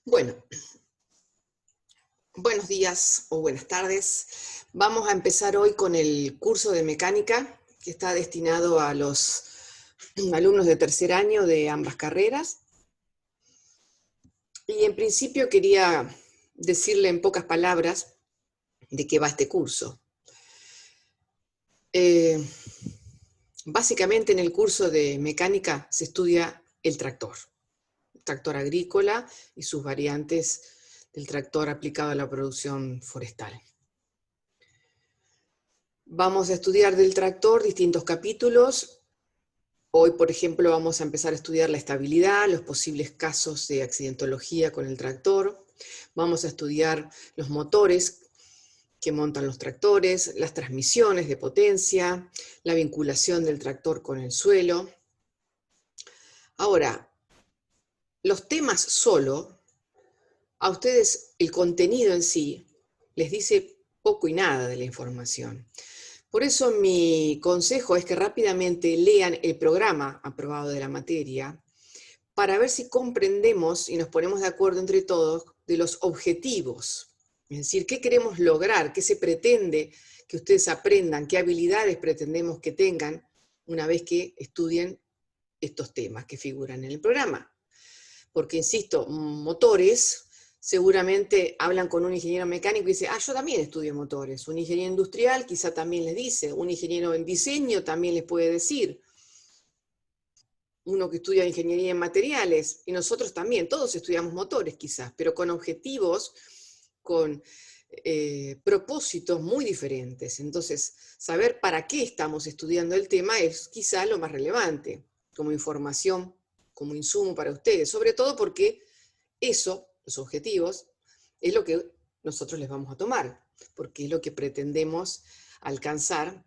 Bueno, buenos días o buenas tardes. Vamos a empezar hoy con el curso de mecánica que está destinado a los alumnos de tercer año de ambas carreras. Y en principio quería decirle en pocas palabras de qué va este curso. Básicamente en el curso de mecánica se estudia el tractor agrícola y sus variantes del tractor aplicado a la producción forestal. Vamos a estudiar del tractor distintos capítulos. Hoy, por ejemplo, vamos a empezar a estudiar la estabilidad, los posibles casos de accidentología con el tractor. Vamos a estudiar los motores que montan los tractores, las transmisiones de potencia, la vinculación del tractor con el suelo. Ahora, los temas solo, a ustedes el contenido en sí les dice poco y nada de la información. Por eso mi consejo es que rápidamente lean el programa aprobado de la materia para ver si comprendemos y nos ponemos de acuerdo entre todos de los objetivos. Es decir, qué queremos lograr, qué se pretende que ustedes aprendan, qué habilidades pretendemos que tengan una vez que estudien estos temas que figuran en el programa. Porque, insisto, motores, seguramente hablan con un ingeniero mecánico y dice, yo también estudio motores. Un ingeniero industrial quizá también les dice, un ingeniero en diseño también les puede decir, uno que estudia ingeniería en materiales, y nosotros también, todos estudiamos motores quizás, pero con objetivos, con propósitos muy diferentes. Entonces, saber para qué estamos estudiando el tema es quizá lo más relevante, como información, como insumo para ustedes, sobre todo porque eso, los objetivos, es lo que nosotros les vamos a tomar, porque es lo que pretendemos alcanzar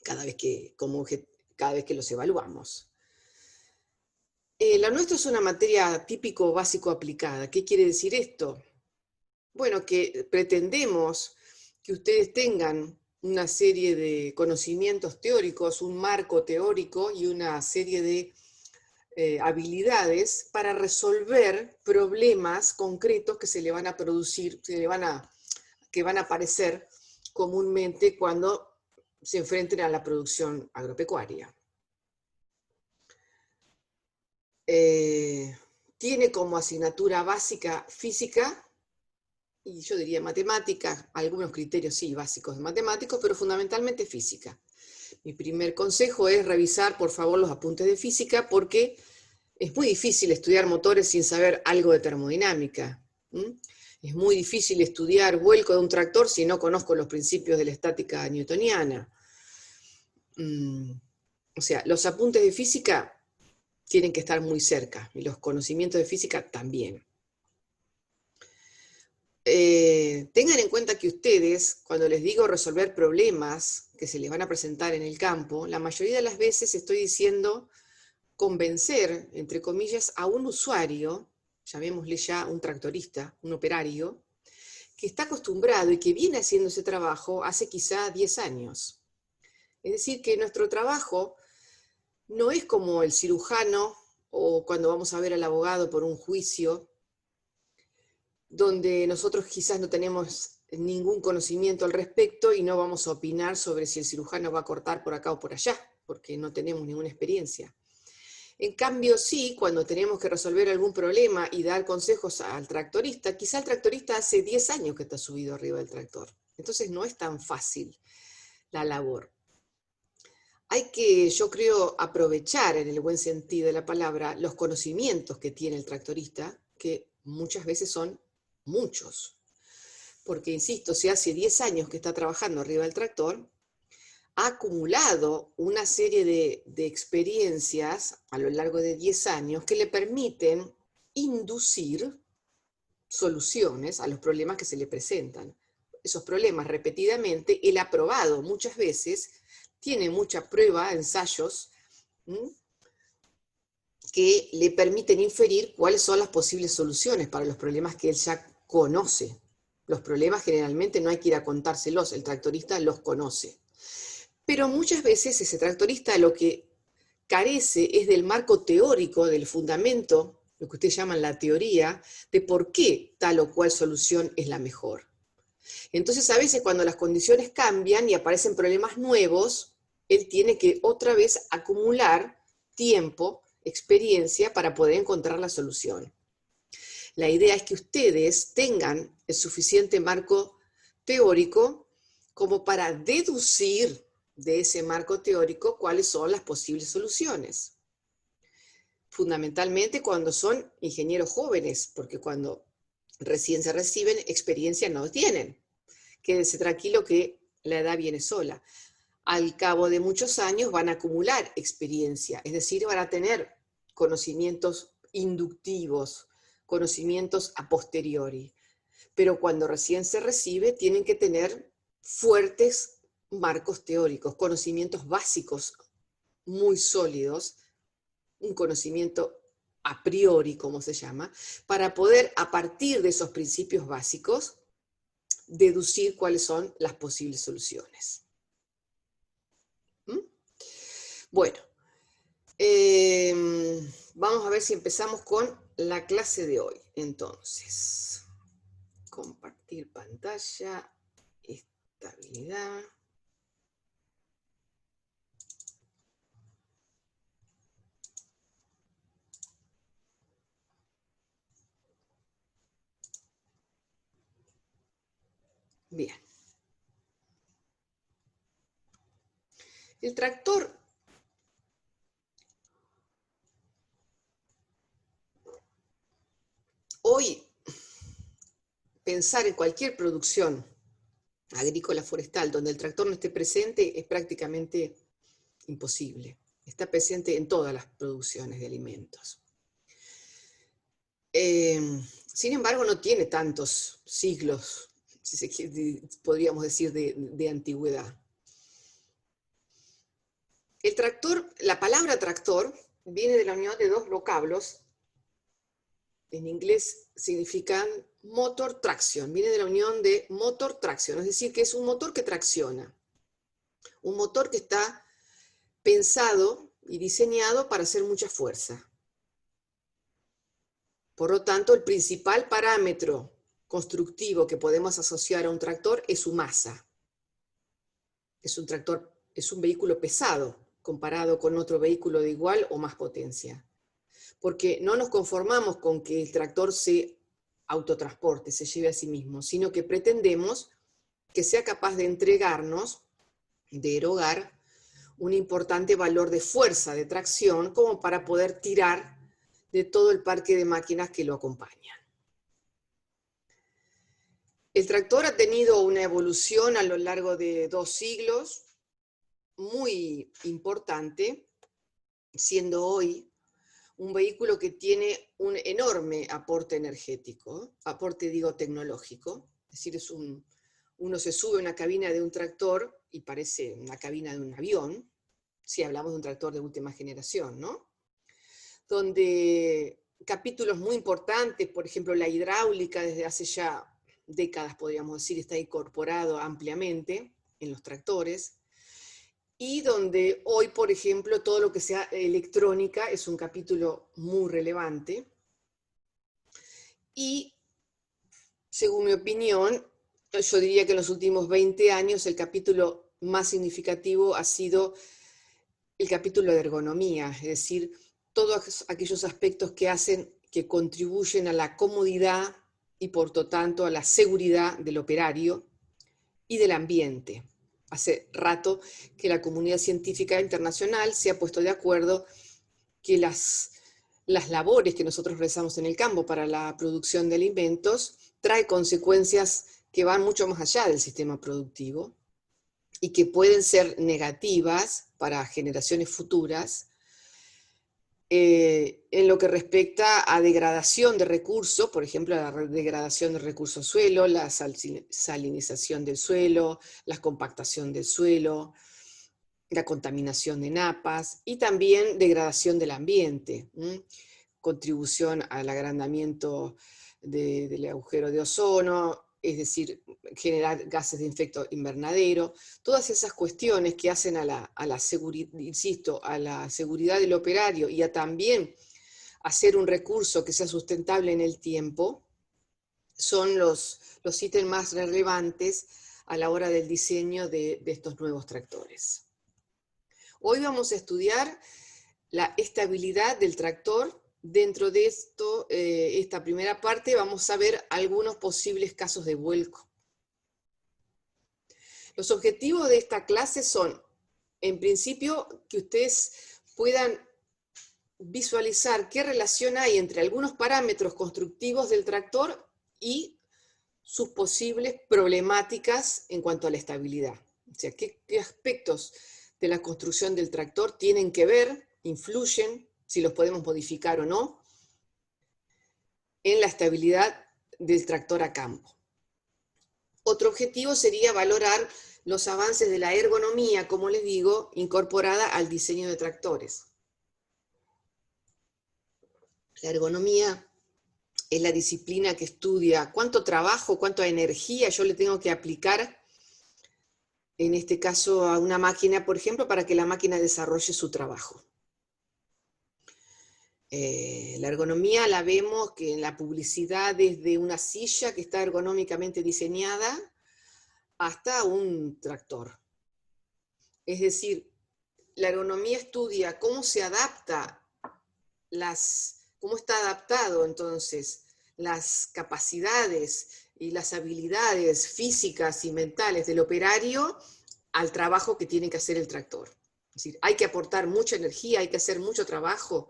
cada vez que los evaluamos. La nuestra es una materia típico básico aplicada. ¿Qué quiere decir esto? Bueno, que pretendemos que ustedes tengan una serie de conocimientos teóricos, un marco teórico y una serie de habilidades para resolver problemas concretos que se le van a producir, que van a aparecer comúnmente cuando se enfrenten a la producción agropecuaria. Tiene como asignatura básica física, y yo diría matemáticas, algunos criterios sí básicos de matemáticos, pero fundamentalmente física. Mi primer consejo es revisar por favor los apuntes de física, porque es muy difícil estudiar motores sin saber algo de termodinámica. Es muy difícil estudiar vuelco de un tractor si no conozco los principios de la estática newtoniana. O sea, los apuntes de física tienen que estar muy cerca, y los conocimientos de física también. Tengan en cuenta que ustedes, cuando les digo resolver problemas que se les van a presentar en el campo, la mayoría de las veces estoy diciendo convencer, entre comillas, a un usuario, llamémosle ya un tractorista, un operario, que está acostumbrado y que viene haciendo ese trabajo hace quizá 10 años. Es decir, que nuestro trabajo no es como el cirujano o cuando vamos a ver al abogado por un juicio, donde nosotros quizás no tenemos ningún conocimiento al respecto y no vamos a opinar sobre si el cirujano va a cortar por acá o por allá, porque no tenemos ninguna experiencia. En cambio, sí, cuando tenemos que resolver algún problema y dar consejos al tractorista, quizá el tractorista hace 10 años que está subido arriba del tractor. Entonces no es tan fácil la labor. Hay que, yo creo, aprovechar en el buen sentido de la palabra los conocimientos que tiene el tractorista, que muchas veces son muchos. Porque, insisto, si hace 10 años que está trabajando arriba del tractor, ha acumulado una serie de experiencias a lo largo de 10 años que le permiten inducir soluciones a los problemas que se le presentan. Esos problemas repetidamente, él ha probado muchas veces, tiene mucha prueba, ensayos, que le permiten inferir cuáles son las posibles soluciones para los problemas que él ya conoce. Los problemas generalmente no hay que ir a contárselos, el tractorista los conoce. Pero muchas veces ese tractorista lo que carece es del marco teórico, del fundamento lo que ustedes llaman la teoría, de por qué tal o cual solución es la mejor. Entonces, a veces cuando las condiciones cambian y aparecen problemas nuevos, él tiene que otra vez acumular tiempo, experiencia, para poder encontrar la solución. La idea es que ustedes tengan el suficiente marco teórico como para deducir de ese marco teórico cuáles son las posibles soluciones. Fundamentalmente cuando son ingenieros jóvenes, porque cuando recién se reciben, experiencia no tienen. Quédense tranquilo que la edad viene sola. Al cabo de muchos años van a acumular experiencia, es decir, van a tener conocimientos inductivos, conocimientos a posteriori. Pero cuando recién se recibe, tienen que tener fuertes marcos teóricos, conocimientos básicos muy sólidos, un conocimiento a priori, como se llama, para poder, a partir de esos principios básicos, deducir cuáles son las posibles soluciones. Bueno, vamos a ver si empezamos con la clase de hoy. Entonces, compartir pantalla, estabilidad. Bien. El tractor hoy, pensar en cualquier producción agrícola forestal donde el tractor no esté presente es prácticamente imposible. Está presente en todas las producciones de alimentos. Sin embargo, no tiene tantos siglos, si se quiere, podríamos decir, de antigüedad. El tractor, la palabra tractor viene de la unión de dos vocablos. En inglés significan motor traction, viene de la unión de motor traction, es decir, que es un motor que tracciona. Un motor que está pensado y diseñado para hacer mucha fuerza. Por lo tanto, el principal parámetro constructivo que podemos asociar a un tractor es su masa. Es un vehículo pesado comparado con otro vehículo de igual o más potencia. Porque no nos conformamos con que el tractor se autotransporte, se lleve a sí mismo, sino que pretendemos que sea capaz de entregarnos, de erogar, un importante valor de fuerza, de tracción, como para poder tirar de todo el parque de máquinas que lo acompañan. El tractor ha tenido una evolución a lo largo de 2 siglos muy importante, siendo hoy un vehículo que tiene un enorme aporte energético, aporte digo tecnológico, es decir, uno se sube a una cabina de un tractor y parece una cabina de un avión, si hablamos de un tractor de última generación, ¿no? Donde capítulos muy importantes, por ejemplo, la hidráulica desde hace ya décadas, podríamos decir, está incorporado ampliamente en los tractores, y donde hoy, por ejemplo, todo lo que sea electrónica es un capítulo muy relevante. Y, según mi opinión, yo diría que en los últimos 20 años el capítulo más significativo ha sido el capítulo de ergonomía, es decir, todos aquellos aspectos que contribuyen a la comodidad y por lo tanto a la seguridad del operario y del ambiente. Hace rato que la comunidad científica internacional se ha puesto de acuerdo que las labores que nosotros realizamos en el campo para la producción de alimentos trae consecuencias que van mucho más allá del sistema productivo y que pueden ser negativas para generaciones futuras en lo que respecta a degradación de recursos, por ejemplo, la degradación de recursos suelo, la salinización del suelo, la compactación del suelo, la contaminación de napas y también degradación del ambiente, contribución al agrandamiento del agujero de ozono, es decir, generar gases de efecto invernadero, todas esas cuestiones que hacen a la seguridad, insisto, a la seguridad del operario y también hacer un recurso que sea sustentable en el tiempo, son los ítems más relevantes a la hora del diseño de estos nuevos tractores. Hoy vamos a estudiar la estabilidad del tractor. Dentro de esto, esta primera parte, vamos a ver algunos posibles casos de vuelco. Los objetivos de esta clase son, en principio, que ustedes puedan visualizar qué relación hay entre algunos parámetros constructivos del tractor y sus posibles problemáticas en cuanto a la estabilidad. O sea, qué aspectos de la construcción del tractor tienen que ver, influyen, si los podemos modificar o no, en la estabilidad del tractor a campo. Otro objetivo sería valorar los avances de la ergonomía, como les digo, incorporada al diseño de tractores. La ergonomía es la disciplina que estudia cuánto trabajo, cuánta energía yo le tengo que aplicar, en este caso a una máquina, por ejemplo, para que la máquina desarrolle su trabajo. La ergonomía la vemos que en la publicidad, desde una silla que está ergonómicamente diseñada hasta un tractor. Es decir, la ergonomía estudia cómo se adapta, cómo está adaptado entonces las capacidades y las habilidades físicas y mentales del operario al trabajo que tiene que hacer el tractor. Es decir, hay que aportar mucha energía, hay que hacer mucho trabajo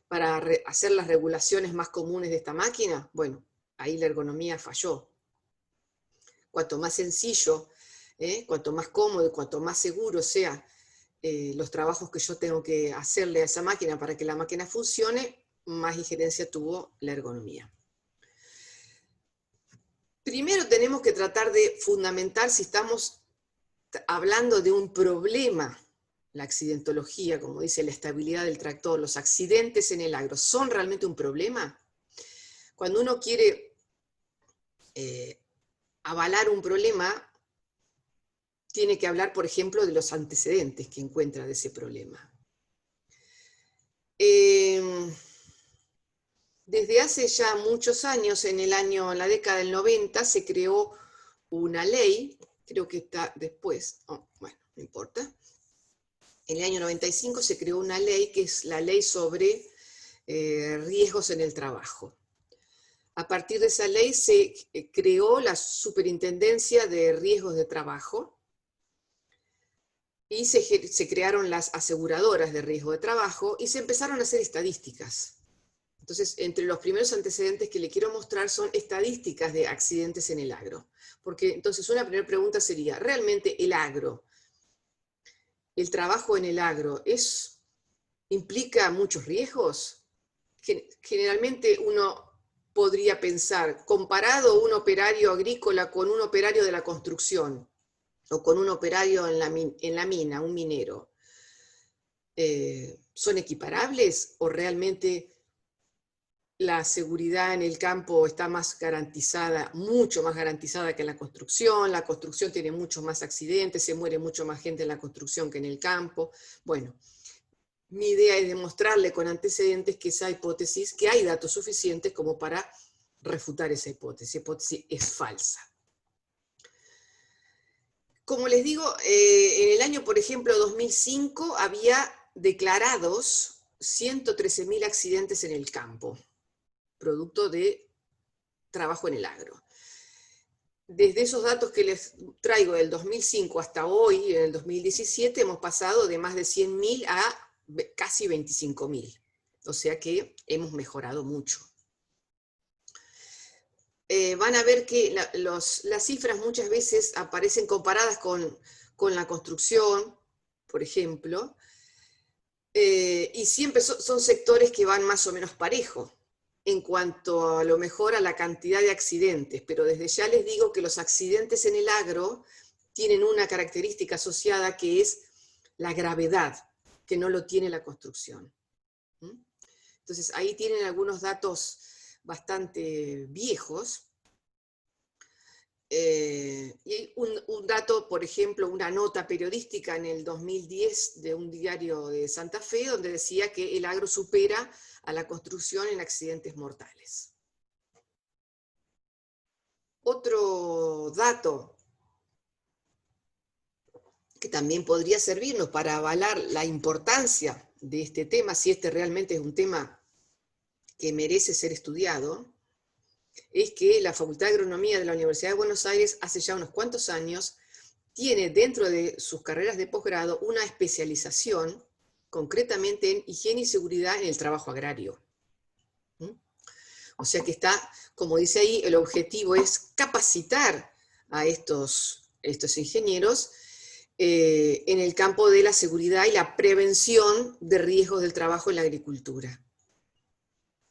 para hacer las regulaciones más comunes de esta máquina. Bueno, ahí la ergonomía falló. Cuanto más sencillo, cuanto más cómodo y cuanto más seguro sea los trabajos que yo tengo que hacerle a esa máquina para que la máquina funcione, más injerencia tuvo la ergonomía. Primero tenemos que tratar de fundamentar si estamos hablando de un problema. La accidentología, como dice, la estabilidad del tractor, los accidentes en el agro, ¿son realmente un problema? Cuando uno quiere avalar un problema, tiene que hablar, por ejemplo, de los antecedentes que encuentra de ese problema. Desde hace ya muchos años, en la década del 90, se creó una ley, creo que está después, bueno, no importa. En el año 95 se creó una ley que es la ley sobre riesgos en el trabajo. A partir de esa ley se creó la Superintendencia de Riesgos de Trabajo y se crearon las aseguradoras de riesgo de trabajo y se empezaron a hacer estadísticas. Entonces, entre los primeros antecedentes que le quiero mostrar son estadísticas de accidentes en el agro. Porque entonces una primera pregunta sería, ¿realmente el agro, el trabajo en el agro, implica muchos riesgos? Generalmente uno podría pensar, comparado un operario agrícola con un operario de la construcción, o con un operario en la mina, un minero, ¿son equiparables o realmente la seguridad en el campo está más garantizada, mucho más garantizada que en la construcción tiene muchos más accidentes, se muere mucho más gente en la construcción que en el campo? Bueno, mi idea es demostrarle con antecedentes que esa hipótesis, que hay datos suficientes como para refutar esa hipótesis es falsa. Como les digo, en el año, por ejemplo, 2005, había declarados 113.000 accidentes en el campo, producto de trabajo en el agro. Desde esos datos que les traigo del 2005 hasta hoy, en el 2017, hemos pasado de más de 100.000 a casi 25.000. O sea que hemos mejorado mucho. Van a ver que las cifras muchas veces aparecen comparadas con la construcción, por ejemplo, y siempre son sectores que van más o menos parejo en cuanto a lo mejor a la cantidad de accidentes, pero desde ya les digo que los accidentes en el agro tienen una característica asociada que es la gravedad, que no lo tiene la construcción. Entonces ahí tienen algunos datos bastante viejos, y hay un dato, por ejemplo, una nota periodística en el 2010 de un diario de Santa Fe, donde decía que el agro supera a la construcción en accidentes mortales. Otro dato que también podría servirnos para avalar la importancia de este tema, si este realmente es un tema que merece ser estudiado, es que la Facultad de Agronomía de la Universidad de Buenos Aires hace ya unos cuantos años tiene dentro de sus carreras de posgrado una especialización concretamente en higiene y seguridad en el trabajo agrario. O sea que está, como dice ahí, el objetivo es capacitar a estos ingenieros en el campo de la seguridad y la prevención de riesgos del trabajo en la agricultura.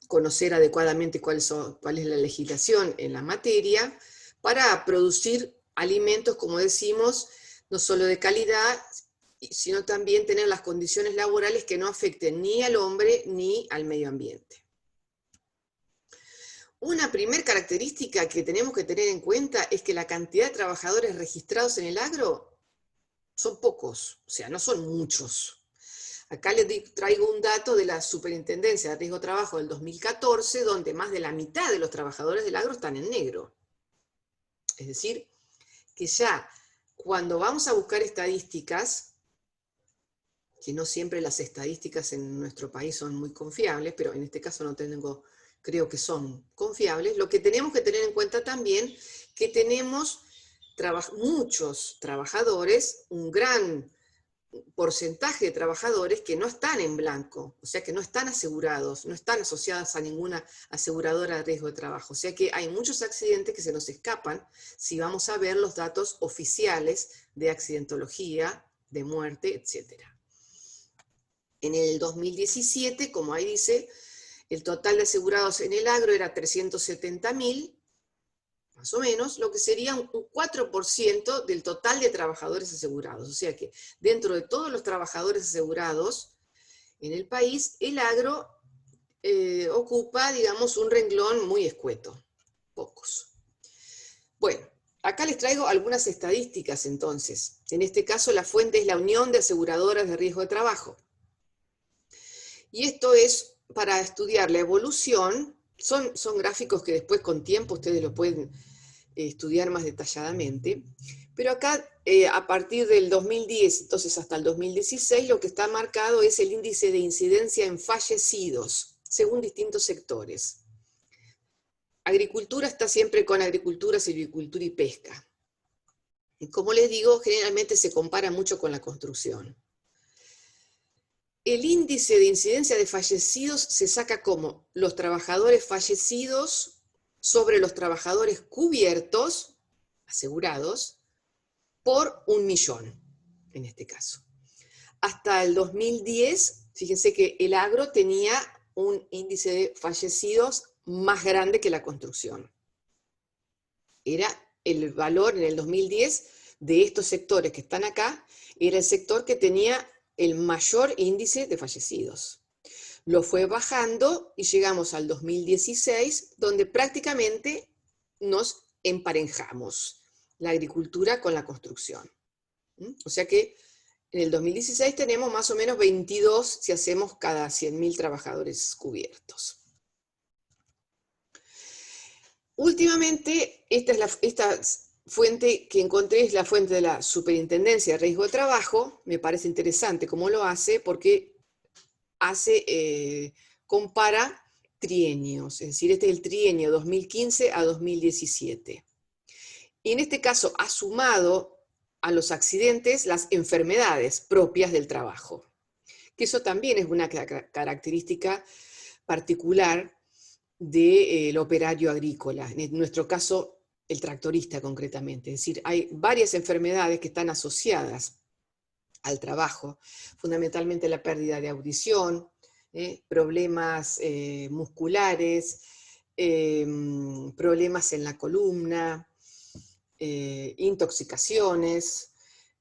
Conocer adecuadamente cuál es la legislación en la materia para producir alimentos, como decimos, no solo de calidad, sino también tener las condiciones laborales que no afecten ni al hombre ni al medio ambiente. Una primera característica que tenemos que tener en cuenta es que la cantidad de trabajadores registrados en el agro son pocos, o sea, no son muchos. Acá les traigo un dato de la Superintendencia de Riesgo de Trabajo del 2014, donde más de la mitad de los trabajadores del agro están en negro. Es decir, que ya cuando vamos a buscar estadísticas, que no siempre las estadísticas en nuestro país son muy confiables, pero en este caso creo que son confiables, lo que tenemos que tener en cuenta también que tenemos muchos trabajadores, un gran porcentaje de trabajadores que no están en blanco, o sea que no están asegurados, no están asociados a ninguna aseguradora de riesgo de trabajo. O sea que hay muchos accidentes que se nos escapan si vamos a ver los datos oficiales de accidentología, de muerte, etc. En el 2017, como ahí dice, el total de asegurados en el agro era 370.000, más o menos, lo que sería un 4% del total de trabajadores asegurados. O sea que dentro de todos los trabajadores asegurados en el país, el agro ocupa, digamos, un renglón muy escueto, pocos. Bueno, acá les traigo algunas estadísticas entonces. En este caso la fuente es la Unión de Aseguradoras de Riesgo de Trabajo. Y esto es para estudiar la evolución, son gráficos que después con tiempo ustedes lo pueden estudiar más detalladamente, pero acá a partir del 2010, entonces hasta el 2016, lo que está marcado es el índice de incidencia en fallecidos, según distintos sectores. Agricultura está siempre con agricultura, silvicultura y pesca. Y como les digo, generalmente se compara mucho con la construcción. El índice de incidencia de fallecidos se saca como los trabajadores fallecidos sobre los trabajadores cubiertos, asegurados, por 1.000.000, en este caso. Hasta el 2010, fíjense que el agro tenía un índice de fallecidos más grande que la construcción. Era el valor en el 2010 de estos sectores que están acá, era el sector que tenía el mayor índice de fallecidos. Lo fue bajando y llegamos al 2016, donde prácticamente nos emparejamos la agricultura con la construcción. O sea que en el 2016 tenemos más o menos 22 si hacemos cada 100.000 trabajadores cubiertos. Últimamente, esta fuente que encontré es la fuente de la Superintendencia de Riesgo de Trabajo. Me parece interesante cómo lo hace, porque compara trienios, es decir, este es el trienio 2015 a 2017. Y en este caso ha sumado a los accidentes las enfermedades propias del trabajo, que eso también es una característica particular del operario agrícola, en nuestro caso el tractorista concretamente. Es decir, hay varias enfermedades que están asociadas al trabajo, fundamentalmente la pérdida de audición, problemas musculares, problemas en la columna, intoxicaciones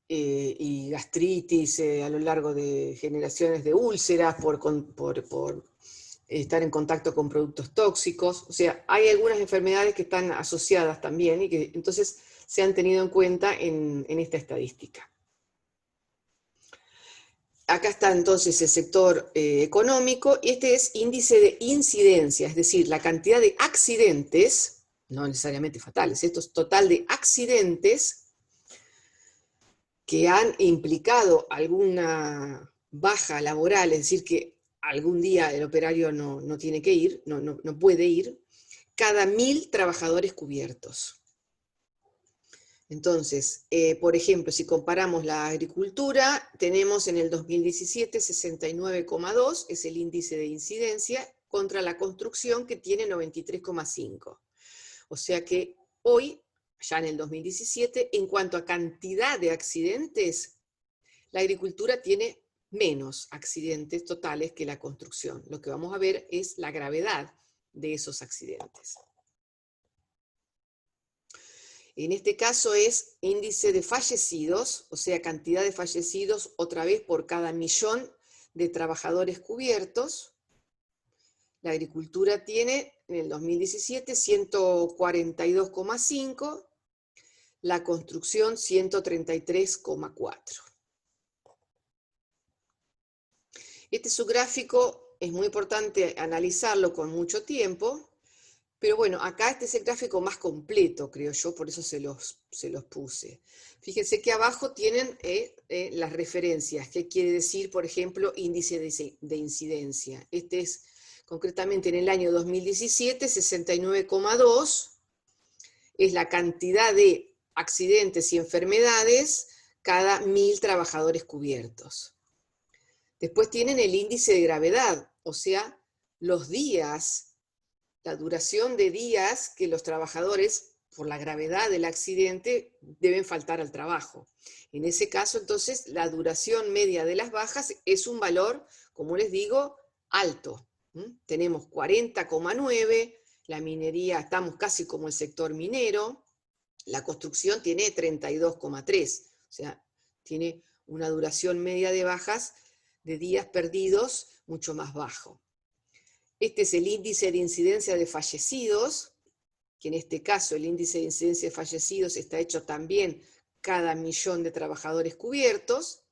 y gastritis a lo largo de generaciones de úlceras por estar en contacto con productos tóxicos. O sea, hay algunas enfermedades que están asociadas también y que entonces se han tenido en cuenta en esta estadística. Acá está entonces el sector económico, y este es índice de incidencia, es decir, la cantidad de accidentes, no necesariamente fatales, esto es total de accidentes que han implicado alguna baja laboral, es decir, que algún día el operario no tiene que ir, no puede ir, cada 1000 trabajadores cubiertos. Entonces, por ejemplo, si comparamos la agricultura, tenemos en el 2017 69,2, es el índice de incidencia, contra la construcción que tiene 93,5. O sea que hoy, ya en el 2017, en cuanto a cantidad de accidentes, la agricultura tiene menos accidentes totales que la construcción. Lo que vamos a ver es la gravedad de esos accidentes. En este caso es índice de fallecidos, o sea, cantidad de fallecidos otra vez por cada 1.000.000 de trabajadores cubiertos. La agricultura tiene en el 2017 142,5, la construcción 133,4. Este subgráfico es muy importante analizarlo con mucho tiempo, pero bueno, acá este es el gráfico más completo, creo yo, por eso se los puse. Fíjense que abajo tienen las referencias, qué quiere decir, por ejemplo, índice de incidencia. Este es concretamente en el año 2017, 69,2, es la cantidad de accidentes y enfermedades cada 1.000 trabajadores cubiertos. Después tienen el índice de gravedad, o sea, los días, la duración de días que los trabajadores, por la gravedad del accidente, deben faltar al trabajo. En ese caso, entonces, la duración media de las bajas es un valor, como les digo, alto. Tenemos 40,9, la minería, estamos casi como el sector minero, la construcción tiene 32,3, o sea, tiene una duración media de bajas de días perdidos mucho más bajo. Este es el índice de incidencia de fallecidos, que en este caso el índice de incidencia de fallecidos está hecho también cada 1.000.000 de trabajadores cubiertos.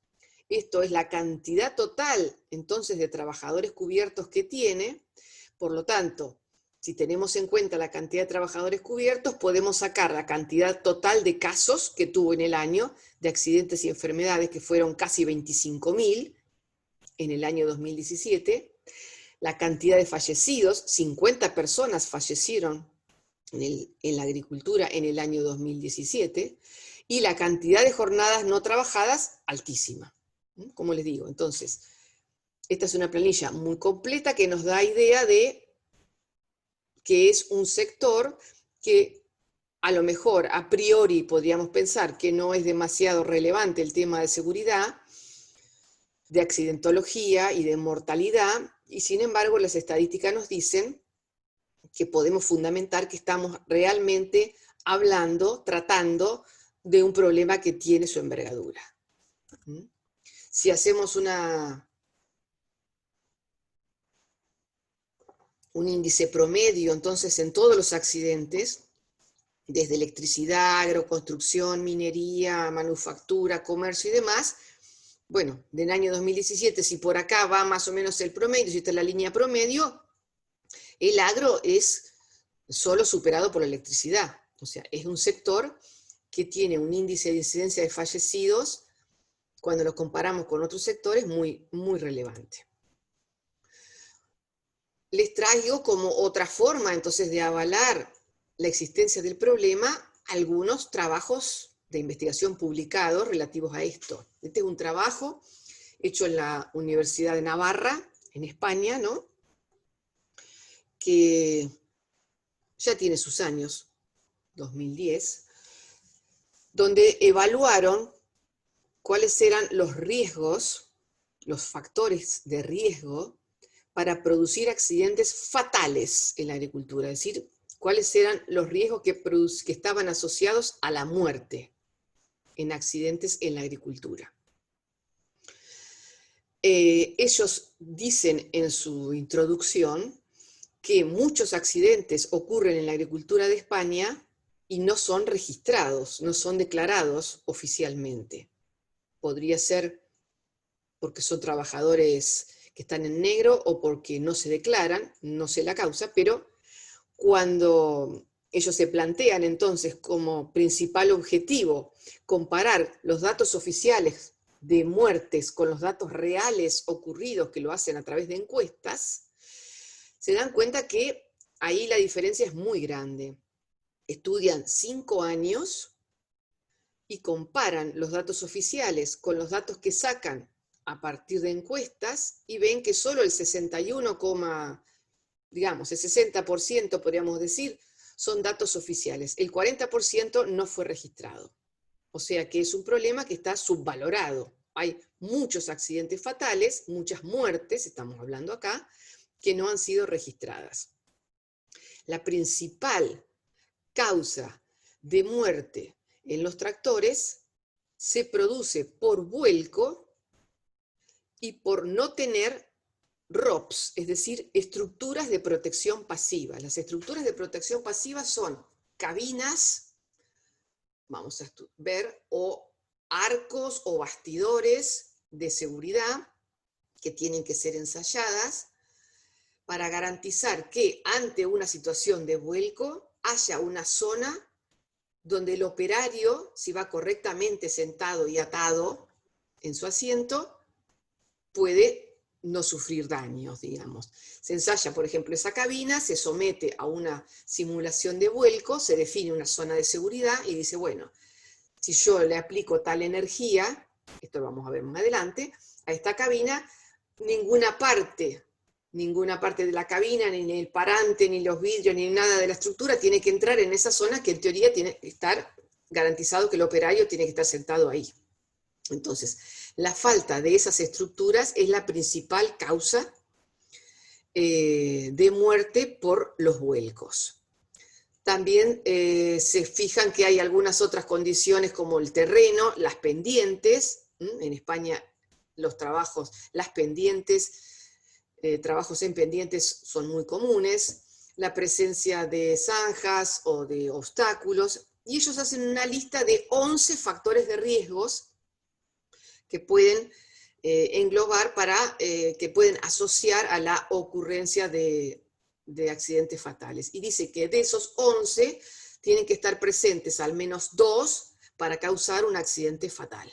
Esto es la cantidad total, entonces, de trabajadores cubiertos que tiene. Por lo tanto, si tenemos en cuenta la cantidad de trabajadores cubiertos, podemos sacar la cantidad total de casos que tuvo en el año de accidentes y enfermedades, que fueron casi 25.000 en el año 2017, la cantidad de fallecidos, 50 personas fallecieron en la agricultura en el año 2017, y la cantidad de jornadas no trabajadas, altísima. Como les digo, entonces, esta es una planilla muy completa que nos da idea de que es un sector que a lo mejor a priori podríamos pensar que no es demasiado relevante el tema de seguridad, de accidentología y de mortalidad, y sin embargo las estadísticas nos dicen que podemos fundamentar que estamos realmente hablando, tratando de un problema que tiene su envergadura. Si hacemos un índice promedio, entonces, en todos los accidentes, desde electricidad, agroconstrucción, minería, manufactura, comercio y demás, bueno, del año 2017, si por acá va más o menos el promedio, si esta es la línea promedio, el agro es solo superado por la electricidad. O sea, es un sector que tiene un índice de incidencia de fallecidos, cuando lo comparamos con otros sectores, muy, muy relevante. Les traigo como otra forma, entonces, de avalar la existencia del problema, algunos trabajos de investigación publicados relativos a esto. Este es un trabajo hecho en la Universidad de Navarra, en España, ¿no? Que ya tiene sus años, 2010, donde evaluaron cuáles eran los riesgos, los factores de riesgo para producir accidentes fatales en la agricultura, es decir, cuáles eran los riesgos que estaban asociados a la muerte en accidentes en la agricultura. Ellos dicen en su introducción que muchos accidentes ocurren en la agricultura de España y no son registrados, no son declarados oficialmente. Podría ser porque son trabajadores que están en negro o porque no se declaran, no sé la causa, pero cuando ellos se plantean entonces como principal objetivo comparar los datos oficiales de muertes con los datos reales ocurridos, que lo hacen a través de encuestas, se dan cuenta que ahí la diferencia es muy grande. Estudian 5 años y comparan los datos oficiales con los datos que sacan a partir de encuestas y ven que solo el 61, digamos, el 60%, podríamos decir, son datos oficiales. El 40% no fue registrado. O sea que es un problema que está subvalorado. Hay muchos accidentes fatales, muchas muertes, estamos hablando acá, que no han sido registradas. La principal causa de muerte en los tractores se produce por vuelco y por no tener ROPS, es decir, estructuras de protección pasiva. Las estructuras de protección pasiva son cabinas, vamos a ver, o arcos o bastidores de seguridad que tienen que ser ensayadas para garantizar que ante una situación de vuelco haya una zona donde el operario, si va correctamente sentado y atado en su asiento, puede no sufrir daños, digamos. Se ensaya, por ejemplo, esa cabina, se somete a una simulación de vuelco, se define una zona de seguridad y dice, bueno, si yo le aplico tal energía, esto lo vamos a ver más adelante, a esta cabina, ninguna parte de la cabina, ni el parante, ni los vidrios, ni nada de la estructura tiene que entrar en esa zona que en teoría tiene que estar garantizado que el operario tiene que estar sentado ahí. Entonces, la falta de esas estructuras es la principal causa de muerte por los vuelcos. También se fijan que hay algunas otras condiciones como el terreno, las pendientes. En España los trabajos, las pendientes, trabajos en pendientes son muy comunes, la presencia de zanjas o de obstáculos, y ellos hacen una lista de 11 factores de riesgos que pueden englobar que pueden asociar a la ocurrencia de accidentes fatales. Y dice que de esos 11 tienen que estar presentes al menos 2 para causar un accidente fatal.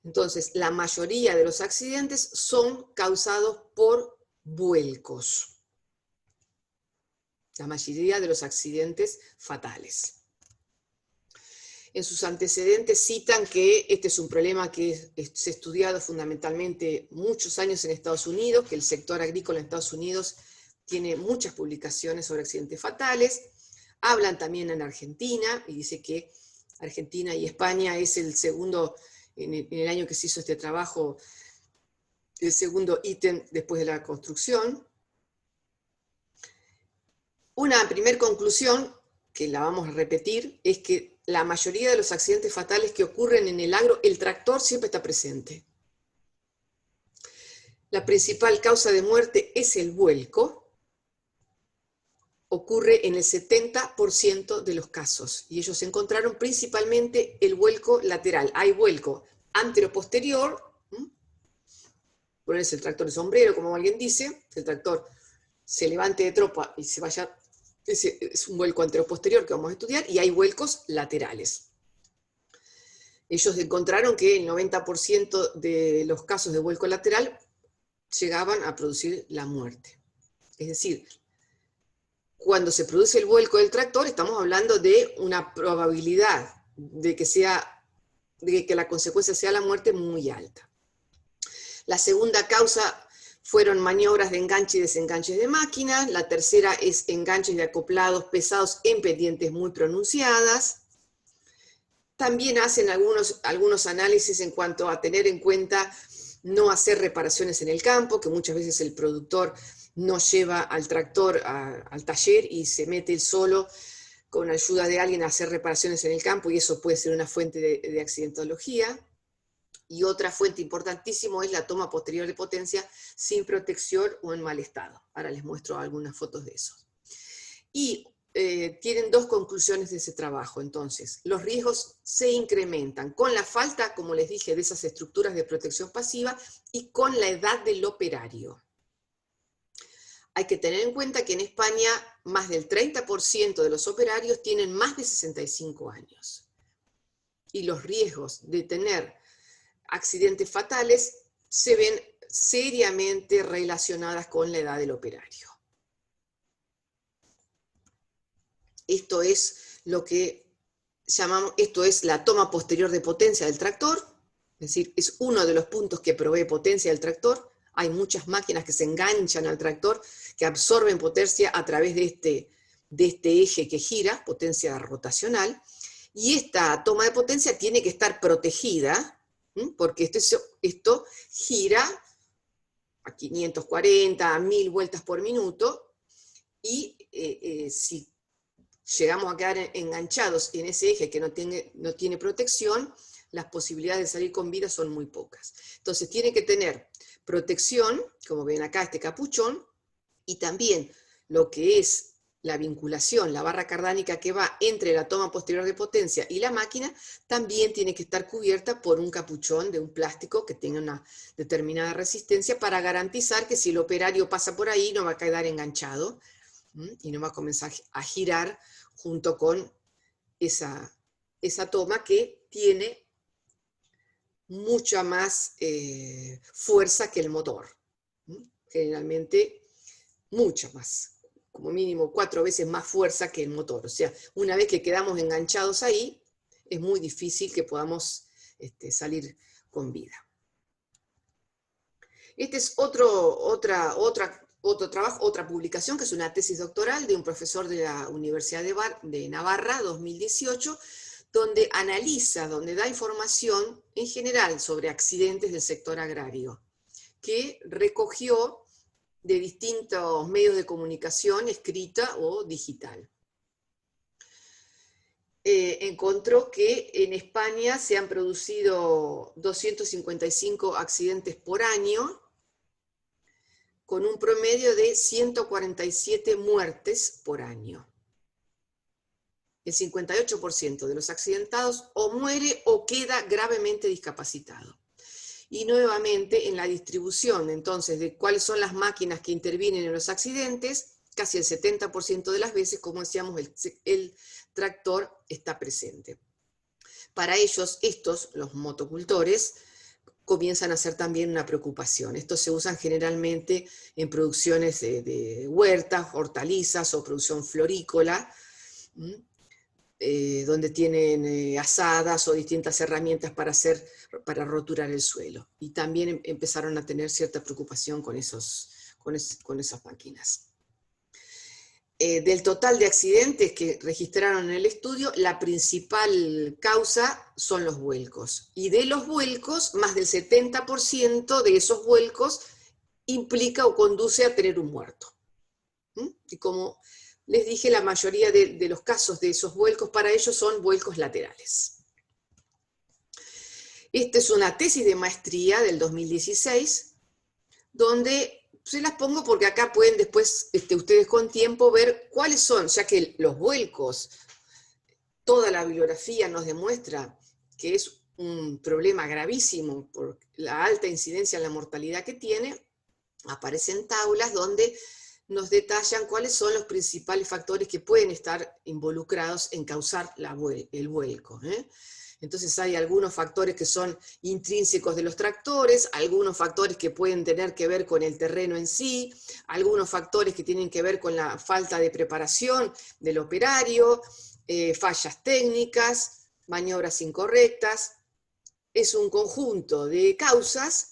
Entonces, la mayoría de los accidentes son causados por vuelcos. La mayoría de los accidentes fatales. En sus antecedentes citan que este es un problema que se ha estudiado fundamentalmente muchos años en Estados Unidos, que el sector agrícola en Estados Unidos tiene muchas publicaciones sobre accidentes fatales. Hablan también en Argentina, y dice que Argentina y España es el segundo, en el año que se hizo este trabajo, el segundo ítem después de la construcción. Una primera conclusión, que la vamos a repetir, es que la mayoría de los accidentes fatales que ocurren en el agro, el tractor siempre está presente. La principal causa de muerte es el vuelco, ocurre en el 70% de los casos, y ellos encontraron principalmente el vuelco lateral. Hay vuelco antero-posterior, ponerse el tractor de sombrero, como alguien dice, el tractor se levante de tropa y se vaya. Ese es un vuelco antero-posterior que vamos a estudiar, y hay vuelcos laterales. Ellos encontraron que el 90% de los casos de vuelco lateral llegaban a producir la muerte. Es decir, cuando se produce el vuelco del tractor, estamos hablando de una probabilidad de que la consecuencia sea la muerte muy alta. La segunda causa fueron maniobras de enganche y desenganches de máquinas. La tercera es enganches de acoplados pesados en pendientes muy pronunciadas. También hacen algunos análisis en cuanto a tener en cuenta no hacer reparaciones en el campo, que muchas veces el productor no lleva al tractor al taller y se mete él solo con ayuda de alguien a hacer reparaciones en el campo, y eso puede ser una fuente de accidentología. Y otra fuente importantísima es la toma posterior de potencia sin protección o en mal estado. Ahora les muestro algunas fotos de eso. Y tienen dos conclusiones de ese trabajo. Entonces, los riesgos se incrementan con la falta, como les dije, de esas estructuras de protección pasiva y con la edad del operario. Hay que tener en cuenta que en España más del 30% de los operarios tienen más de 65 años. Y los riesgos de tener accidentes fatales se ven seriamente relacionadas con la edad del operario. Esto es lo que llamamos, esto es la toma posterior de potencia del tractor, es decir, es uno de los puntos que provee potencia del tractor. Hay muchas máquinas que se enganchan al tractor, que absorben potencia a través de este eje que gira, potencia rotacional, y esta toma de potencia tiene que estar protegida, porque esto gira a 540, a 1000 vueltas por minuto, y si llegamos a quedar enganchados en ese eje que no tiene protección, las posibilidades de salir con vida son muy pocas. Entonces tiene que tener protección, como ven acá este capuchón, y también lo que es la vinculación, la barra cardánica que va entre la toma posterior de potencia y la máquina, también tiene que estar cubierta por un capuchón de un plástico que tenga una determinada resistencia para garantizar que si el operario pasa por ahí no va a quedar enganchado y no va a comenzar a girar junto con esa toma que tiene mucha más fuerza que el motor. Generalmente mucha más, como mínimo 4 veces más fuerza que el motor. O sea, una vez que quedamos enganchados ahí, es muy difícil que podamos salir con vida. Este es otro trabajo, otra publicación, que es una tesis doctoral de un profesor de la Universidad de Navarra, 2018, donde analiza, donde da información en general sobre accidentes del sector agrario, que recogió de distintos medios de comunicación, escrita o digital. Encontró que en España se han producido 255 accidentes por año, con un promedio de 147 muertes por año. El 58% de los accidentados o muere o queda gravemente discapacitado. Y nuevamente en la distribución, entonces, de cuáles son las máquinas que intervienen en los accidentes, casi el 70% de las veces, como decíamos, el tractor está presente. Para ellos, los motocultores, comienzan a ser también una preocupación. Estos se usan generalmente en producciones de huertas, hortalizas o producción florícola, donde tienen asadas o distintas herramientas para roturar el suelo. Y también empezaron a tener cierta preocupación con esas máquinas. Del total de accidentes que registraron en el estudio, la principal causa son los vuelcos. Y de los vuelcos, más del 70% de esos vuelcos implica o conduce a tener un muerto. Y como les dije, la mayoría de los casos de esos vuelcos para ellos son vuelcos laterales. Esta es una tesis de maestría del 2016, donde se las pongo porque acá pueden después ustedes con tiempo ver cuáles son, ya que los vuelcos, toda la bibliografía nos demuestra que es un problema gravísimo por la alta incidencia en la mortalidad que tiene. Aparecen tablas donde nos detallan cuáles son los principales factores que pueden estar involucrados en causar el vuelco. Entonces hay algunos factores que son intrínsecos de los tractores, algunos factores que pueden tener que ver con el terreno en sí, algunos factores que tienen que ver con la falta de preparación del operario, fallas técnicas, maniobras incorrectas. Es un conjunto de causas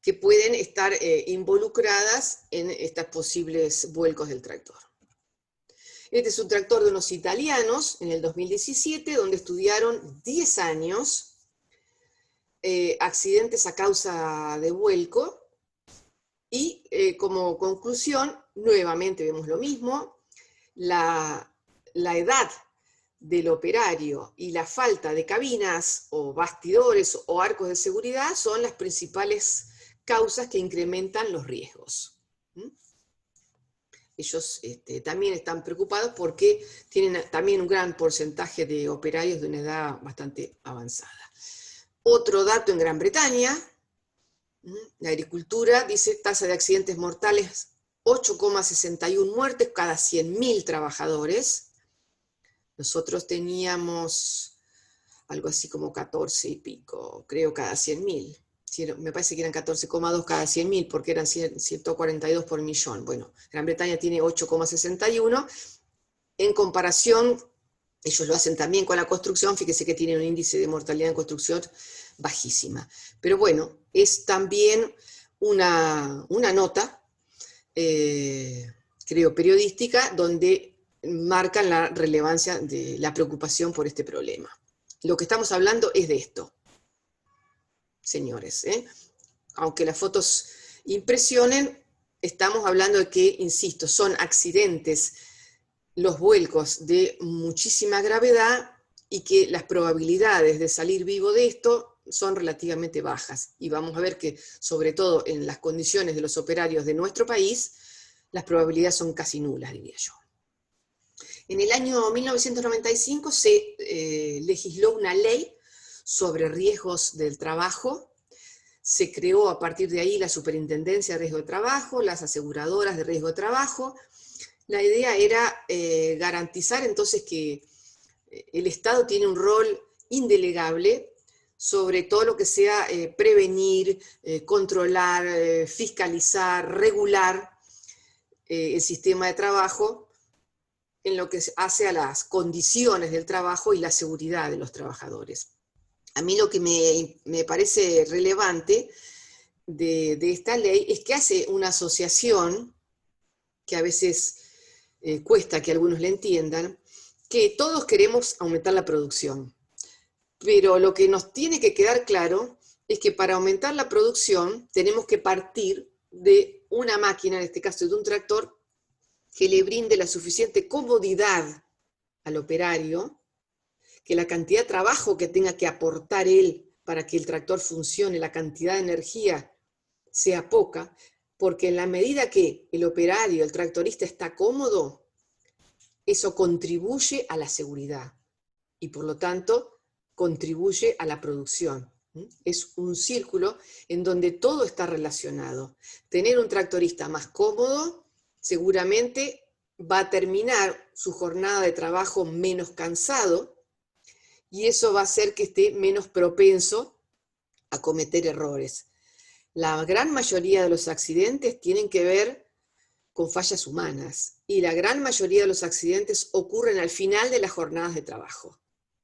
que pueden estar involucradas en estos posibles vuelcos del tractor. Este es un tractor de unos italianos en el 2017, donde estudiaron 10 años accidentes a causa de vuelco, y como conclusión, nuevamente vemos lo mismo, la edad del operario y la falta de cabinas o bastidores o arcos de seguridad son las principales causas que incrementan los riesgos. ellos también están preocupados porque tienen también un gran porcentaje de operarios de una edad bastante avanzada. Otro dato en Gran Bretaña, la agricultura dice tasa de accidentes mortales 8,61 muertes cada 100.000 trabajadores. Nosotros teníamos algo así como 14 y pico, creo, cada 100.000. Me parece que eran 14,2 cada 100.000, porque eran 142 por millón. Bueno, Gran Bretaña tiene 8,61. En comparación, ellos lo hacen también con la construcción, fíjese que tienen un índice de mortalidad en construcción bajísima. Pero bueno, es también una nota, creo, periodística, donde marcan la relevancia de la preocupación por este problema. Lo que estamos hablando es de esto, señores. Aunque las fotos impresionen, estamos hablando de que, insisto, son accidentes, los vuelcos de muchísima gravedad, y que las probabilidades de salir vivo de esto son relativamente bajas. Y vamos a ver que, sobre todo en las condiciones de los operarios de nuestro país, las probabilidades son casi nulas, diría yo. En el año 1995 se legisló una ley sobre riesgos del trabajo. Se creó a partir de ahí la Superintendencia de Riesgo de Trabajo, las aseguradoras de riesgo de trabajo. La idea era garantizar entonces que el Estado tiene un rol indelegable sobre todo lo que sea prevenir, controlar, fiscalizar, regular el sistema de trabajo en lo que hace a las condiciones del trabajo y la seguridad de los trabajadores. A mí lo que me parece relevante de esta ley es que hace una asociación, que a veces cuesta que algunos la entiendan, que todos queremos aumentar la producción. Pero lo que nos tiene que quedar claro es que para aumentar la producción tenemos que partir de una máquina, en este caso de un tractor, que le brinde la suficiente comodidad al operario, que la cantidad de trabajo que tenga que aportar él para que el tractor funcione, la cantidad de energía sea poca, porque en la medida que el operario, el tractorista está cómodo, eso contribuye a la seguridad y por lo tanto contribuye a la producción. Es un círculo en donde todo está relacionado. Tener un tractorista más cómodo seguramente va a terminar su jornada de trabajo menos cansado, y eso va a hacer que esté menos propenso a cometer errores. La gran mayoría de los accidentes tienen que ver con fallas humanas, y la gran mayoría de los accidentes ocurren al final de las jornadas de trabajo.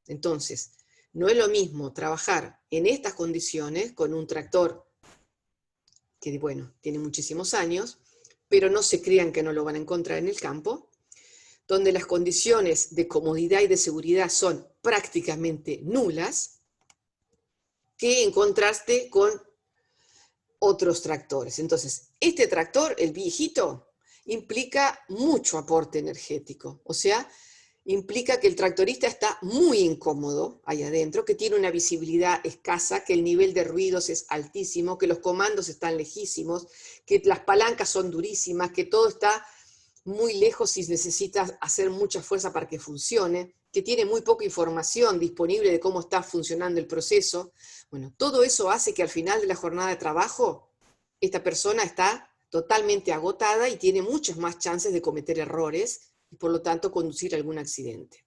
Entonces, no es lo mismo trabajar en estas condiciones con un tractor que, bueno, tiene muchísimos años, pero no se crean que no lo van a encontrar en el campo, donde las condiciones de comodidad y de seguridad son prácticamente nulas, que en contraste con otros tractores. Entonces, este tractor, el viejito, implica mucho aporte energético, o sea, implica que el tractorista está muy incómodo ahí adentro, que tiene una visibilidad escasa, que el nivel de ruidos es altísimo, que los comandos están lejísimos, que las palancas son durísimas, que todo está muy lejos y necesitas hacer mucha fuerza para que funcione, que tiene muy poca información disponible de cómo está funcionando el proceso. Bueno, todo eso hace que al final de la jornada de trabajo, esta persona está totalmente agotada y tiene muchas más chances de cometer errores y por lo tanto conducir a algún accidente.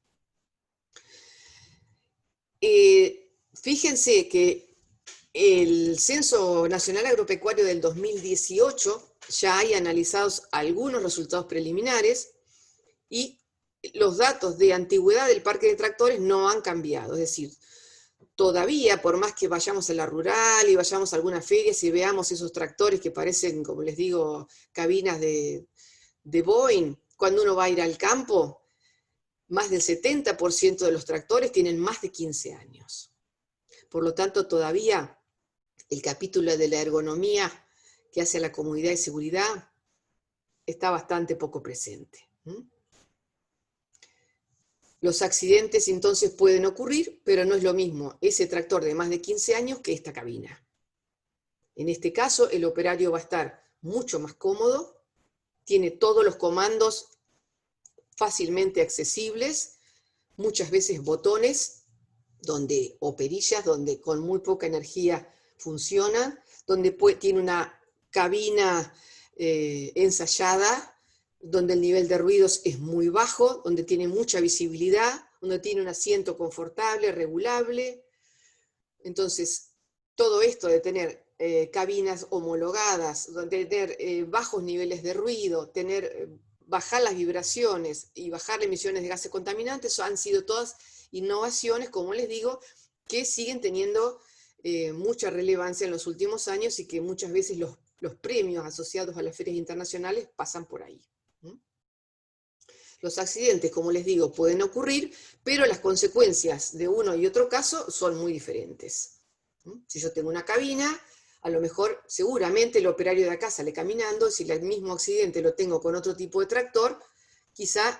Fíjense que el Censo Nacional Agropecuario del 2018 ya hay analizados algunos resultados preliminares y los datos de antigüedad del parque de tractores no han cambiado. Es decir, todavía, por más que vayamos a la rural y vayamos a algunas ferias y veamos esos tractores que parecen, como les digo, cabinas de Boeing, cuando uno va a ir al campo, más del 70% de los tractores tienen más de 15 años. Por lo tanto, todavía el capítulo de la ergonomía que hace a la comodidad y seguridad está bastante poco presente. Los accidentes entonces pueden ocurrir, pero no es lo mismo ese tractor de más de 15 años que esta cabina. En este caso, el operario va a estar mucho más cómodo, tiene todos los comandos fácilmente accesibles, muchas veces botones o perillas donde con muy poca energía funcionan, donde tiene una cabina ensayada, donde el nivel de ruidos es muy bajo, donde tiene mucha visibilidad, donde tiene un asiento confortable, regulable. Entonces, todo esto de tener cabinas homologadas, de tener bajos niveles de ruido, bajar las vibraciones y bajar las emisiones de gases contaminantes, han sido todas innovaciones, como les digo, que siguen teniendo mucha relevancia en los últimos años y que muchas veces los premios asociados a las ferias internacionales pasan por ahí. Los accidentes, como les digo, pueden ocurrir, pero las consecuencias de uno y otro caso son muy diferentes. Si yo tengo una cabina, a lo mejor seguramente el operario de acá sale caminando, si el mismo accidente lo tengo con otro tipo de tractor, quizá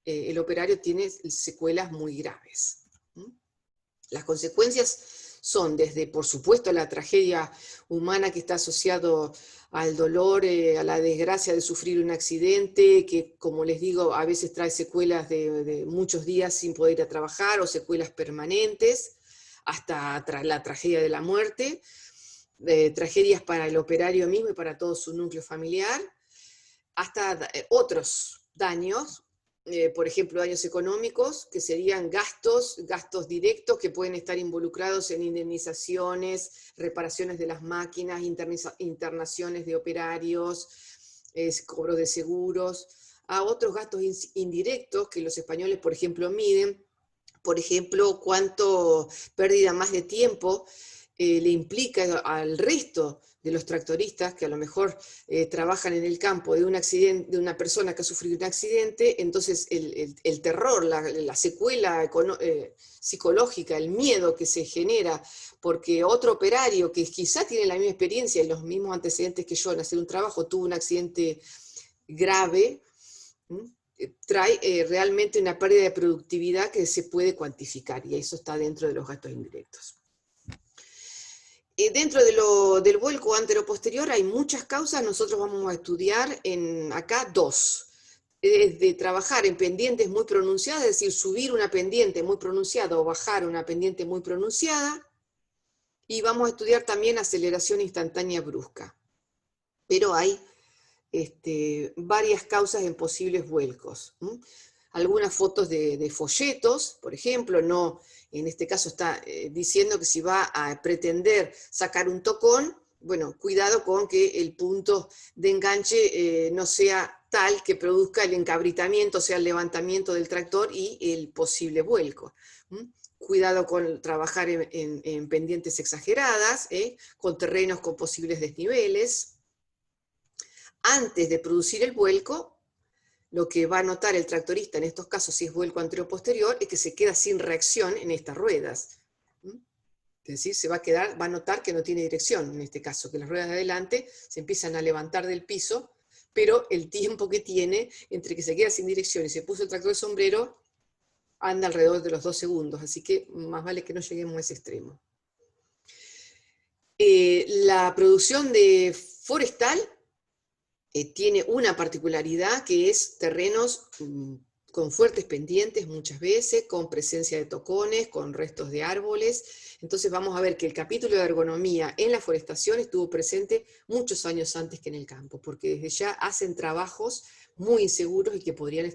el operario tiene secuelas muy graves. Las consecuencias son desde, por supuesto, la tragedia humana que está asociado al dolor, a la desgracia de sufrir un accidente, que, como les digo, a veces trae secuelas de muchos días sin poder ir a trabajar, o secuelas permanentes, hasta la tragedia de la muerte, tragedias para el operario mismo y para todo su núcleo familiar, hasta otros daños, por ejemplo, daños económicos, que serían gastos directos que pueden estar involucrados en indemnizaciones, reparaciones de las máquinas, internaciones de operarios, cobros de seguros, a otros gastos indirectos que los españoles, por ejemplo, miden, por ejemplo, cuánto pérdida más de tiempo le implica al resto de los tractoristas que a lo mejor trabajan en el campo de un accidente, de una persona que ha sufrido un accidente. Entonces el terror, la secuela psicológica, el miedo que se genera porque otro operario que quizá tiene la misma experiencia y los mismos antecedentes que yo en hacer un trabajo tuvo un accidente grave, trae realmente una pérdida de productividad que se puede cuantificar, y eso está dentro de los gastos indirectos. Dentro del vuelco antero-posterior hay muchas causas, nosotros vamos a estudiar acá dos. De trabajar en pendientes muy pronunciadas, es decir, subir una pendiente muy pronunciada o bajar una pendiente muy pronunciada, y vamos a estudiar también aceleración instantánea brusca. Pero hay varias causas en posibles vuelcos. Algunas fotos de folletos, por ejemplo, en este caso está diciendo que si va a pretender sacar un tocón, bueno, cuidado con que el punto de enganche no sea tal que produzca el encabritamiento, o sea, el levantamiento del tractor y el posible vuelco. Cuidado con trabajar en pendientes exageradas, con terrenos con posibles desniveles. Antes de producir el vuelco, lo que va a notar el tractorista en estos casos, si es vuelco anterior-posterior, es que se queda sin reacción en estas ruedas. Es decir, va a notar que no tiene dirección, en este caso, que las ruedas de adelante se empiezan a levantar del piso, pero el tiempo que tiene entre que se queda sin dirección y se puso el tractor de sombrero, anda alrededor de los 2 segundos, así que más vale que no lleguemos a ese extremo. La producción de forestal tiene una particularidad, que es terrenos con fuertes pendientes muchas veces, con presencia de tocones, con restos de árboles. Entonces vamos a ver que el capítulo de ergonomía en la forestación estuvo presente muchos años antes que en el campo, porque desde ya hacen trabajos muy inseguros y que podrían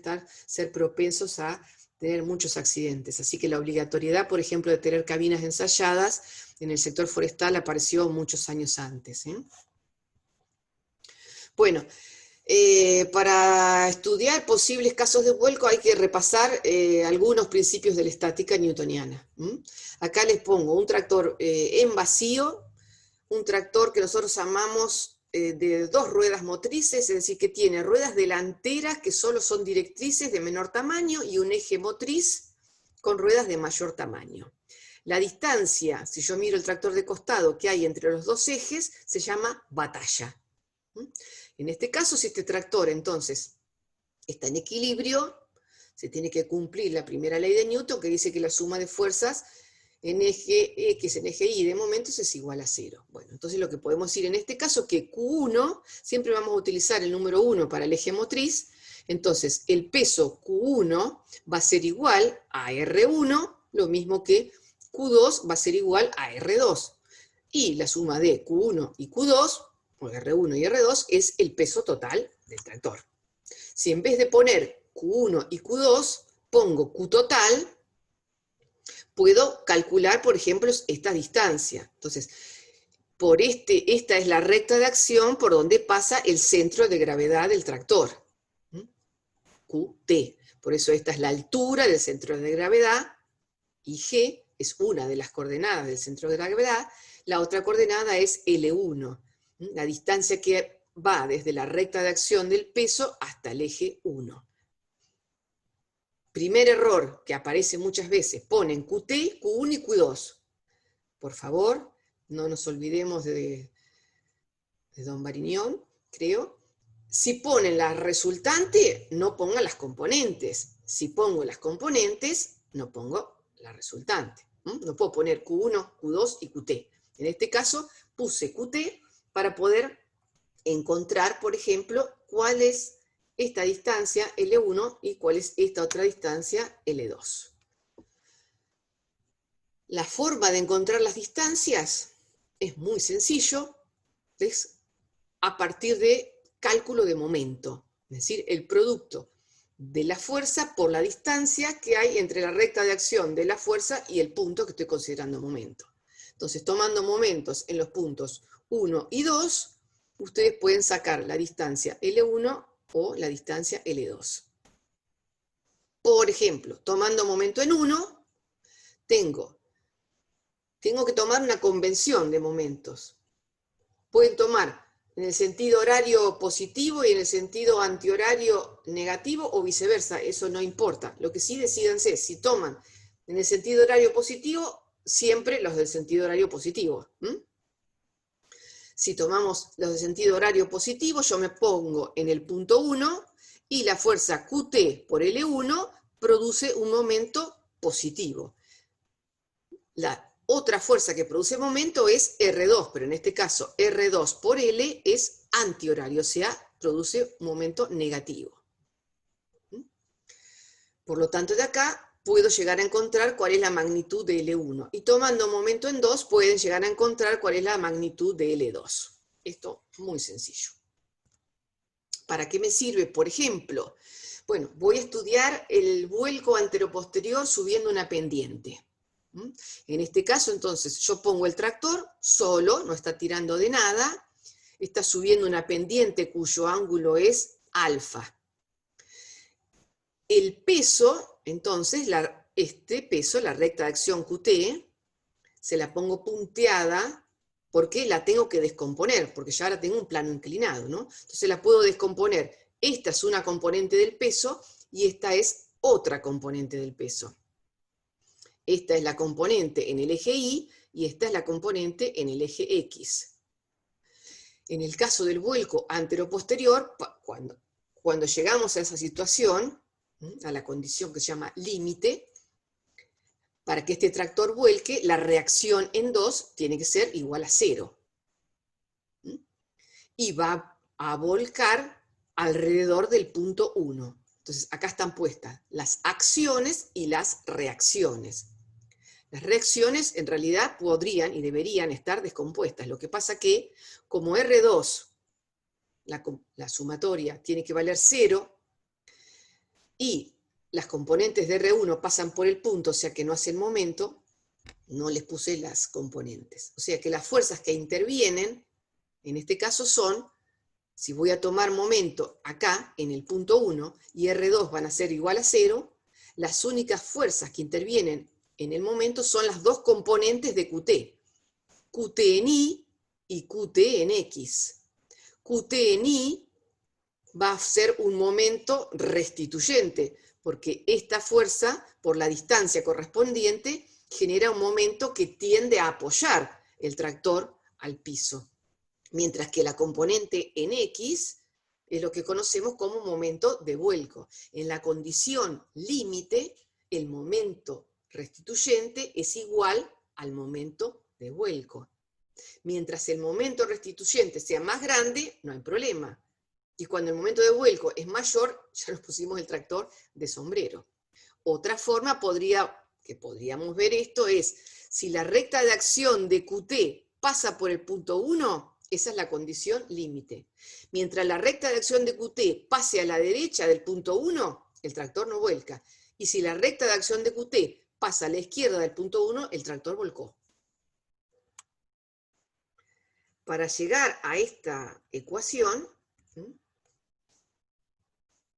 ser propensos a tener muchos accidentes. Así que la obligatoriedad, por ejemplo, de tener cabinas ensayadas en el sector forestal apareció muchos años antes. Bueno, para estudiar posibles casos de vuelco hay que repasar algunos principios de la estática newtoniana. Acá les pongo un tractor en vacío, un tractor que nosotros llamamos de 2 ruedas motrices, es decir, que tiene ruedas delanteras que solo son directrices de menor tamaño y un eje motriz con ruedas de mayor tamaño. La distancia, si yo miro el tractor de costado que hay entre los 2 ejes, se llama batalla. En este caso, si este tractor entonces está en equilibrio, se tiene que cumplir la primera ley de Newton, que dice que la suma de fuerzas en eje X, en eje Y de momentos es igual a 0. Bueno, entonces lo que podemos decir en este caso es que Q1, siempre vamos a utilizar el número 1 para el eje motriz, entonces el peso Q1 va a ser igual a R1, lo mismo que Q2 va a ser igual a R2. Y la suma de Q1 y Q2, o R1 y R2, es el peso total del tractor. Si en vez de poner Q1 y Q2, pongo Q total, puedo calcular, por ejemplo, esta distancia. Entonces, esta es la recta de acción por donde pasa el centro de gravedad del tractor. QT. Por eso esta es la altura del centro de gravedad, y G es una de las coordenadas del centro de gravedad. La otra coordenada es L1, la distancia que va desde la recta de acción del peso hasta el eje 1. Primer error que aparece muchas veces, ponen QT, Q1 y Q2. Por favor, no nos olvidemos de Don Bariñón, creo. Si ponen la resultante, no pongan las componentes. Si pongo las componentes, no pongo la resultante. No puedo poner Q1, Q2 y QT. En este caso, puse QT para poder encontrar, por ejemplo, cuál es esta distancia L1 y cuál es esta otra distancia L2. La forma de encontrar las distancias es muy sencillo, es a partir de cálculo de momento, es decir, el producto de la fuerza por la distancia que hay entre la recta de acción de la fuerza y el punto que estoy considerando momento. Entonces, tomando momentos en los puntos 1 y 2, ustedes pueden sacar la distancia L1 o la distancia L2. Por ejemplo, tomando momento en 1, tengo que tomar una convención de momentos. Pueden tomar en el sentido horario positivo y en el sentido antihorario negativo o viceversa, eso no importa. Lo que sí decídanse, si toman en el sentido horario positivo, siempre los del sentido horario positivo. Si tomamos los del sentido horario positivo, yo me pongo en el punto 1 y la fuerza QT por L1 produce un momento positivo. La otra fuerza que produce momento es R2, pero en este caso R2 por L es antihorario, o sea, produce un momento negativo. Por lo tanto, de acá puedo llegar a encontrar cuál es la magnitud de L1. Y tomando momento en 2, pueden llegar a encontrar cuál es la magnitud de L2. Esto es muy sencillo. ¿Para qué me sirve? Por ejemplo, bueno, voy a estudiar el vuelco anteroposterior subiendo una pendiente. En este caso, entonces, yo pongo el tractor solo, no está tirando de nada, está subiendo una pendiente cuyo ángulo es alfa. El peso, entonces, este peso, la recta de acción QT, se la pongo punteada porque la tengo que descomponer, porque ya ahora tengo un plano inclinado, ¿no? Entonces la puedo descomponer. Esta es una componente del peso y esta es otra componente del peso. Esta es la componente en el eje Y y esta es la componente en el eje X. En el caso del vuelco anteroposterior, cuando llegamos a esa situación, a la condición que se llama límite, para que este tractor vuelque, la reacción en 2 tiene que ser igual a 0. Y va a volcar alrededor del punto 1. Entonces, acá están puestas las acciones y las reacciones. Las reacciones en realidad podrían y deberían estar descompuestas. Lo que pasa que, como R2, la sumatoria, tiene que valer 0, y las componentes de R1 pasan por el punto, o sea que no hacen momento, no les puse las componentes. O sea que las fuerzas que intervienen, en este caso son, si voy a tomar momento acá, en el punto 1, y R2 van a ser igual a 0, las únicas fuerzas que intervienen en el momento son las dos componentes de QT. QT en Y y QT en X. QT en Y va a ser un momento restituyente, porque esta fuerza, por la distancia correspondiente, genera un momento que tiende a apoyar el tractor al piso. Mientras que la componente en X es lo que conocemos como momento de vuelco. En la condición límite, el momento restituyente es igual al momento de vuelco. Mientras el momento restituyente sea más grande, no hay problema. Y cuando el momento de vuelco es mayor, ya nos pusimos el tractor de sombrero. Otra forma que podríamos ver esto es, si la recta de acción de QT pasa por el punto 1, esa es la condición límite. Mientras la recta de acción de QT pase a la derecha del punto 1, el tractor no vuelca. Y si la recta de acción de QT pasa a la izquierda del punto 1, el tractor volcó. Para llegar a esta ecuación,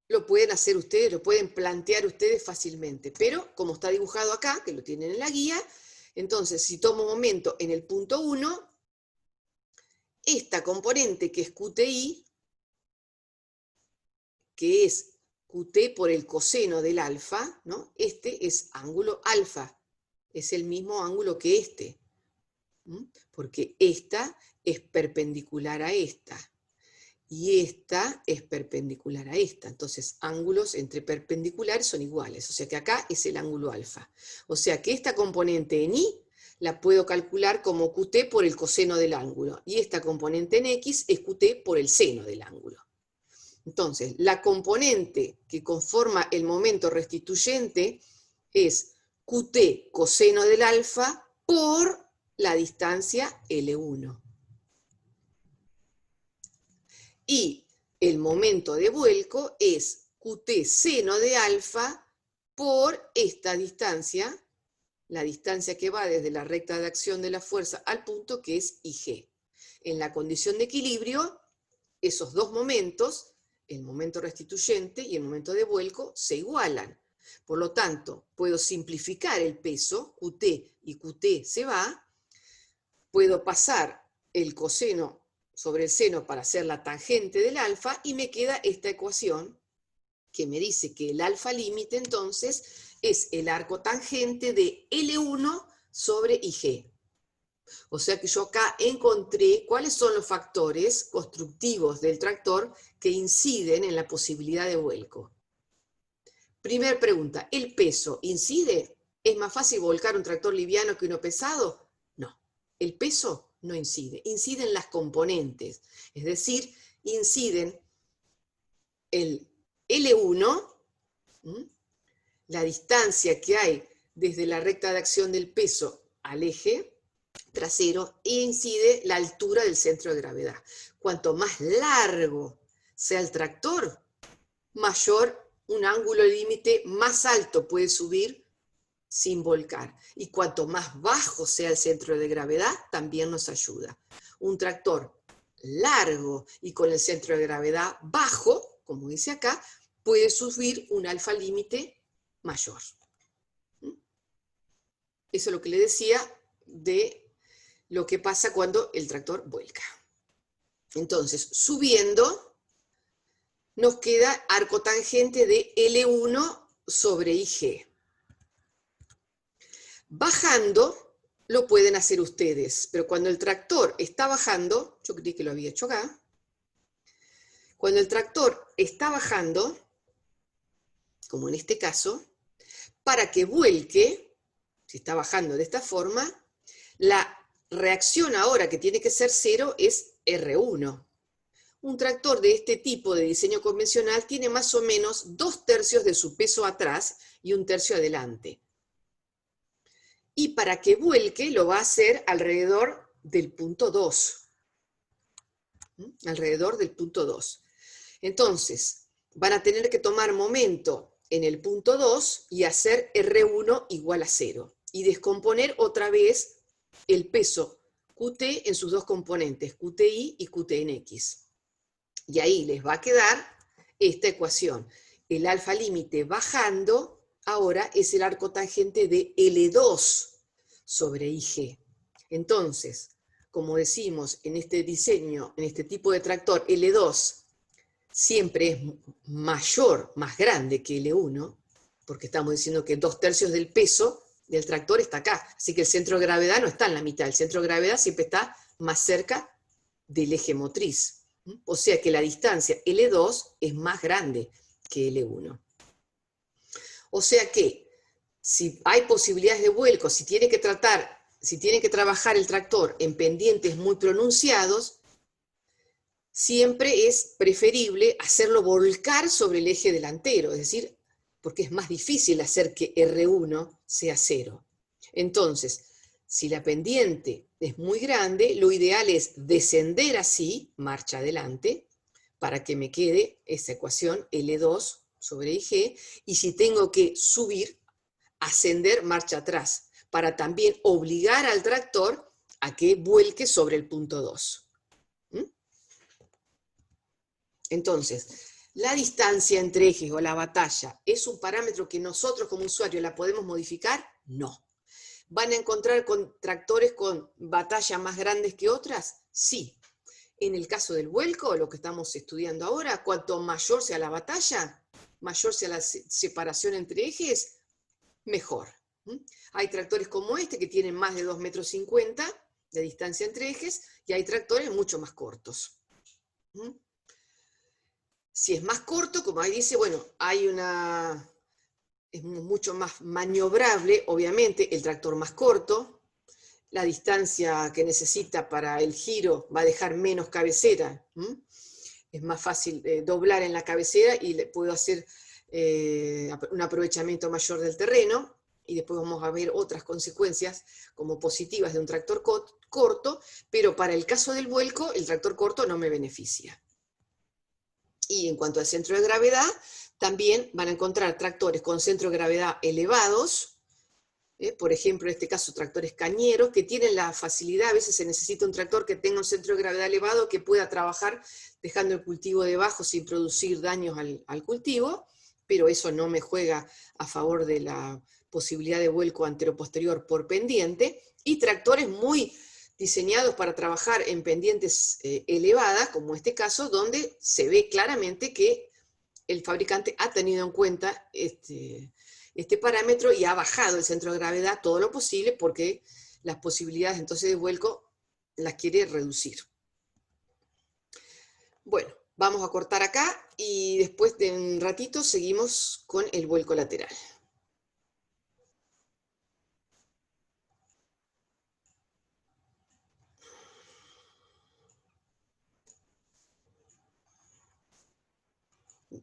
lo pueden hacer ustedes, lo pueden plantear ustedes fácilmente, pero como está dibujado acá, que lo tienen en la guía, entonces si tomo momento en el punto 1, esta componente que es QTI, que es QT por el coseno del alfa, ¿no? Este es ángulo alfa, es el mismo ángulo que este, porque esta es perpendicular a esta, y esta es perpendicular a esta. Entonces, ángulos entre perpendiculares son iguales. O sea que acá es el ángulo alfa. O sea que esta componente en Y la puedo calcular como QT por el coseno del ángulo. Y esta componente en X es QT por el seno del ángulo. Entonces, la componente que conforma el momento restituyente es QT coseno del alfa por la distancia L1. Y el momento de vuelco es QT seno de alfa por esta distancia, la distancia que va desde la recta de acción de la fuerza al punto que es IG. En la condición de equilibrio, esos dos momentos, el momento restituyente y el momento de vuelco, se igualan. Por lo tanto, puedo simplificar el peso, QT y QT se va, puedo pasar el coseno sobre el seno para hacer la tangente del alfa, y me queda esta ecuación que me dice que el alfa límite entonces es el arco tangente de L1 sobre IG. O sea que yo acá encontré cuáles son los factores constructivos del tractor que inciden en la posibilidad de vuelco. Primer pregunta, ¿el peso incide? ¿Es más fácil volcar un tractor liviano que uno pesado? No, el peso no incide, inciden las componentes, es decir, inciden el L1, la distancia que hay desde la recta de acción del peso al eje trasero, e incide la altura del centro de gravedad. Cuanto más largo sea el tractor, mayor un ángulo límite más alto puede subir sin volcar. Y cuanto más bajo sea el centro de gravedad, también nos ayuda. Un tractor largo y con el centro de gravedad bajo, como dice acá, puede subir un alfa límite mayor. Eso es lo que le decía de lo que pasa cuando el tractor vuelca. Entonces, subiendo, nos queda arco tangente de L1 sobre IG. Bajando, lo pueden hacer ustedes, pero cuando el tractor está bajando, yo creí que lo había hecho acá, cuando el tractor está bajando, como en este caso, para que vuelque, si está bajando de esta forma, la reacción ahora que tiene que ser 0 es R1. Un tractor de este tipo de diseño convencional tiene más o menos 2/3 de su peso atrás y 1/3 adelante. Y para que vuelque lo va a hacer alrededor del punto 2. Alrededor del punto 2. Entonces, van a tener que tomar momento en el punto 2 y hacer R1 igual a 0. Y descomponer otra vez el peso QT en sus dos componentes, QTI y QT en X. Y ahí les va a quedar esta ecuación. El alfa límite bajando ahora es el arco tangente de L2 sobre IG. Entonces, como decimos en este diseño, en este tipo de tractor, L2 siempre es mayor, más grande que L1, porque estamos diciendo que 2/3 del peso del tractor está acá, así que el centro de gravedad no está en la mitad, el centro de gravedad siempre está más cerca del eje motriz. O sea que la distancia L2 es más grande que L1. O sea que si hay posibilidades de vuelco, si tiene que trabajar el tractor en pendientes muy pronunciados, siempre es preferible hacerlo volcar sobre el eje delantero, es decir, porque es más difícil hacer que R1 sea 0. Entonces, si la pendiente es muy grande, lo ideal es descender así, marcha adelante, para que me quede esa ecuación L2 sobre IG, y si tengo que subir, ascender marcha atrás, para también obligar al tractor a que vuelque sobre el punto 2. Entonces, la distancia entre ejes o la batalla, ¿es un parámetro que nosotros como usuario la podemos modificar? No. ¿Van a encontrar con tractores con batallas más grandes que otras? Sí. En el caso del vuelco, lo que estamos estudiando ahora, cuanto mayor sea la batalla, mayor sea la separación entre ejes, mejor. Hay tractores como este que tienen más de 2,50 m de distancia entre ejes, y hay tractores mucho más cortos. Si es más corto, como ahí dice, bueno, es mucho más maniobrable, obviamente, el tractor más corto, la distancia que necesita para el giro va a dejar menos cabecera, es más fácil doblar en la cabecera y le puedo hacer un aprovechamiento mayor del terreno, y después vamos a ver otras consecuencias como positivas de un tractor corto, pero para el caso del vuelco, el tractor corto no me beneficia. Y en cuanto al centro de gravedad, también van a encontrar tractores con centro de gravedad elevados, por ejemplo, en este caso tractores cañeros, que tienen la facilidad, a veces se necesita un tractor que tenga un centro de gravedad elevado, que pueda trabajar dejando el cultivo debajo sin producir daños al cultivo, pero eso no me juega a favor de la posibilidad de vuelco antero-posterior por pendiente, y tractores muy diseñados para trabajar en pendientes elevadas, como este caso, donde se ve claramente que el fabricante ha tenido en cuenta este parámetro y ha bajado el centro de gravedad todo lo posible, porque las posibilidades entonces de vuelco las quiere reducir. Bueno, vamos a cortar acá y después de un ratito seguimos con el vuelco lateral.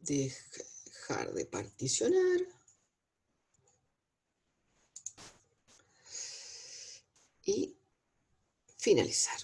Dejar de particionar. Y finalizar.